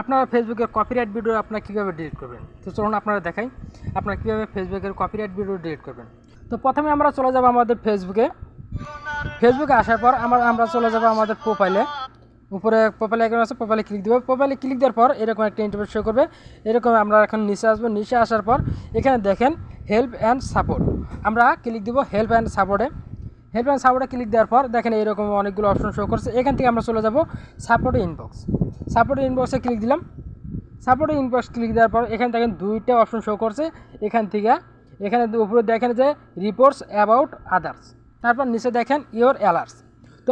আপনারা ফেসবুকের copyright video আপনারা কীভাবে ডিলিট করবেন, তো চলুন আপনারা দেখাই আপনারা কীভাবে ফেসবুকের কপিরাইট ভিডিও ডিলিট করবেন। তো প্রথমে আমরা চলে যাব আমাদের ফেসবুকে আসার পর আমরা চলে যাব আমাদের প্রোফাইলে। উপরে প্রোফাইলে এখন আছে, প্রোফাইলে ক্লিক দেবো। প্রোফাইলে ক্লিক দেওয়ার পর এরকম একটা ইন্টারফেস শো করবে। এরকম আমরা এখন নিচে আসবো। নিচে আসার পর এখানে দেখেন হেল্প অ্যান্ড সাপোর্ট, আমরা ক্লিক দেবো হেল্প অ্যান্ড সাপোর্টে। হেল্প অ্যান্ড সাপোর্টে ক্লিক দেওয়ার পর দেখেন এরকম অনেকগুলো অপশন শো করছে। এখান থেকে আমরা চলে যাব সাপোর্ট ইনবক্স। সাপোর্ট ইনবক্সে ক্লিক দিলাম। সাপোর্ট ইনবক্স ক্লিক দেওয়ার পর এখানে দেখেন দুইটা অপশন শো করছে। এখানে উপরে দেখেন যে রিপোর্টস অ্যাবাউট আদার্স, তারপর নিচে দেখেন ইওর অ্যালার্টস। তো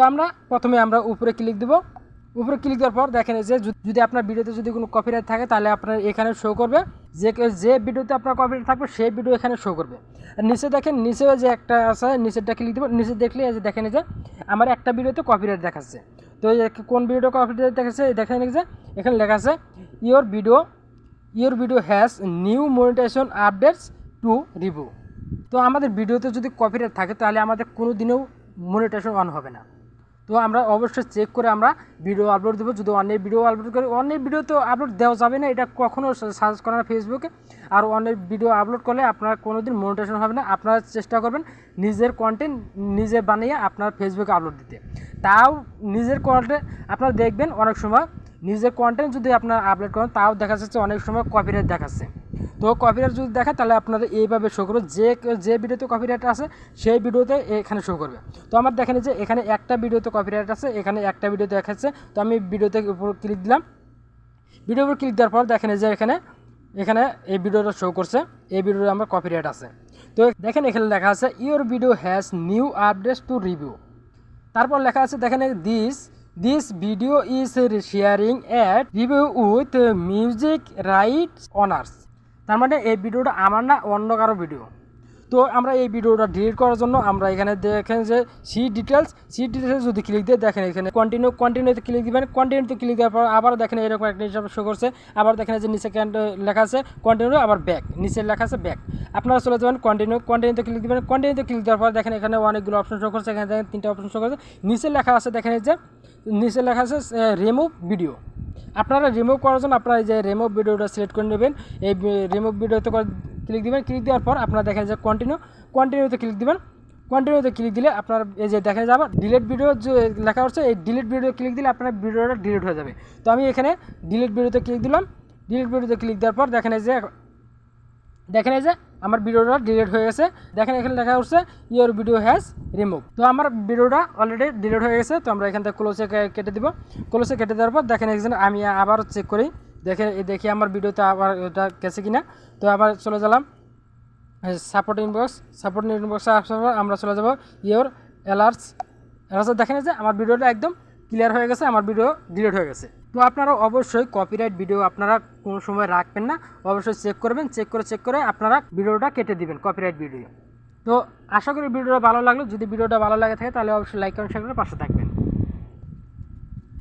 প্রথমে আমরা উপরে ক্লিক দেবো। উপরে ক্লিক দেওয়ার পর দেখেন যে যদি আপনার ভিডিওতে যদি কোনো কপিরাইট থাকে তাহলে আপনার এখানে শো করবে। যে ভিডিওতে আপনার কপিরাইট থাকবে সেই ভিডিও এখানে শো করবে। আর নিচে দেখেন নিচেও যে একটা আছে, নিচেরটা ক্লিক দেবো। নিচে দেখলে যে দেখেন যে আমার একটা ভিডিওতে কপিরাইট দেখাচ্ছে। তো কোন ভিডিওটা কপিরাইট দেখাচ্ছে দেখেন যে এখানে লেখা আছে your video has new monetization updates to review. তো আমাদের ভিডিওতে যদি কপিরাইট থাকে তাহলে আমাদের কোনো দিনেও মনিটাইজেশন অন হবে না। তো আমরা অবশ্যই চেক করে আমরা ভিডিও আপলোড দেবো। যদি অনেক ভিডিও আপলোড করি, অনেক ভিডিও তো আপলোড দেওয়া যাবে না, এটা কখনও সাজেস্ট করে না ফেসবুকে। আর অনেক ভিডিও আপলোড করলে আপনার কোনো দিন মনিটাইজেশন হবে না। আপনারা চেষ্টা করবেন নিজের কন্টেন্ট নিজে বানিয়ে আপনার ফেসবুকে আপলোড দিতে। তাও নিজের কন্টেন্ট আপনারা দেখবেন অনেক সময় নিজের কন্টেন্ট যদি আপনারা আপলোড করেন তাও দেখা যাচ্ছে অনেক সময় কপিরাইট দেখাচ্ছে। তো কপিরাইট যদি দেখায় তাহলে আপনারা এইভাবে শো করবে, যে ভিডিওতে কপিরাইট আছে সেই ভিডিওতে এখানে শো করবে। তো আমার দেখেন যে এখানে একটা ভিডিওতে কপিরাইট আছে, এখানে একটা ভিডিওতে দেখাচ্ছে। তো আমি ভিডিওতে উপর ক্লিক দিলাম। ভিডিওর উপর ক্লিক দেওয়ার পর দেখেন যে এখানে এই ভিডিওটা শো করছে, এই ভিডিওতে আমার কপিরাইট আছে। তো দেখেন এখানে লেখা আছে your video has new updates to review. তারপর লেখা আছে দেখেন this video is sharing at review with music rights honours. তার মানে এই ভিডিওটা আমার না, অন্য কারো ভিডিও। তো আমরা এই ভিডিওটা ডিলিট করার জন্য আমরা এখানে দেখেন যে সি ডিটেলস যদি ক্লিক দিয়ে দেখেন এখানে কন্টিনিউতে ক্লিক দিবেন। কন্টিনিউতে ক্লিক দেওয়ার পর আবার দেখেন এরকম একটা হিসাবে শো করছে। আবার দেখেন যে নিচে লেখা আছে কন্টিনিউ, আবার ব্যাক, নিচে লেখা আছে ব্যাক। আপনারা চলে যাবেন কন্টিনিউতে ক্লিক দিবেন। কন্টিনিউতে ক্লিক দেওয়ার পর দেখেন এখানে অনেকগুলো অপশন শো করছে। এখানে দেখেন 3টা অপশন শো করছে। নিচে লেখা আছে দেখেন যে নিচে লেখা আছে রিমুভ ভিডিও। আপনারা রিমুভ করার জন্য আপনারা এই যে রিমুভ ভিডিওটা সিলেক্ট করে নেবেন। এই রিমুভ ভিডিওতে ক্লিক দিবেন। ক্লিক দেওয়ার পর আপনারা দেখেন যে কন্টিনিউতে ক্লিক দিবেন। কন্টিনিউতে ক্লিক দিলে আপনার এই যে দেখেন যাবে ডিলিট ভিডিও যে লেখা হচ্ছে, এই ডিলিট ভিডিও ক্লিক দিলে আপনার ভিডিওটা ডিলিট হয়ে যাবে। তো আমি এখানে ডিলিট ভিডিওতে ক্লিক দিলাম। ডিলিট ভিডিওতে ক্লিক দেওয়ার পর দেখেন যে আমার ভিডিওটা ডিলিট হয়ে গেছে। দেখেন এখানে লেখা হচ্ছে ইওর ভিডিও হ্যাজ রিমুভ। তো আমার ভিডিওটা অলরেডি ডিলিট হয়ে গেছে। তো আমরা এখান থেকে ক্লোজে কেটে দিব। ক্লোজে কেটে দেওয়ার পর দেখেন এখানে আমি আবার চেক করি, দেখি আমার ভিডিওতে আবার এটা গেছে কিনা। তো আবার চলে গেলাম সাপোর্ট ইনবক্সে আসার পর আমরা চলে যাব ইওর অ্যালার্টস। দেখেন যে আমার ভিডিওটা একদম ক্লিয়ার হয়ে গেছে, আমার ভিডিও ডিলিট হয়ে গেছে। তো আপনারা অবশ্যই কপিরাইট ভিডিও আপনারা কোনো সময় রাখবেন না, অবশ্যই চেক করবেন। চেক করে আপনারা ভিডিওটা কেটে দিবেন কপিরাইট ভিডিও। তো আশা করি ভিডিওটা ভালো লাগলো। যদি ভিডিওটা ভালো লাগে থাকে তাহলে অবশ্যই লাইক কমেন্ট শেয়ার করে পাশে থাকবেন।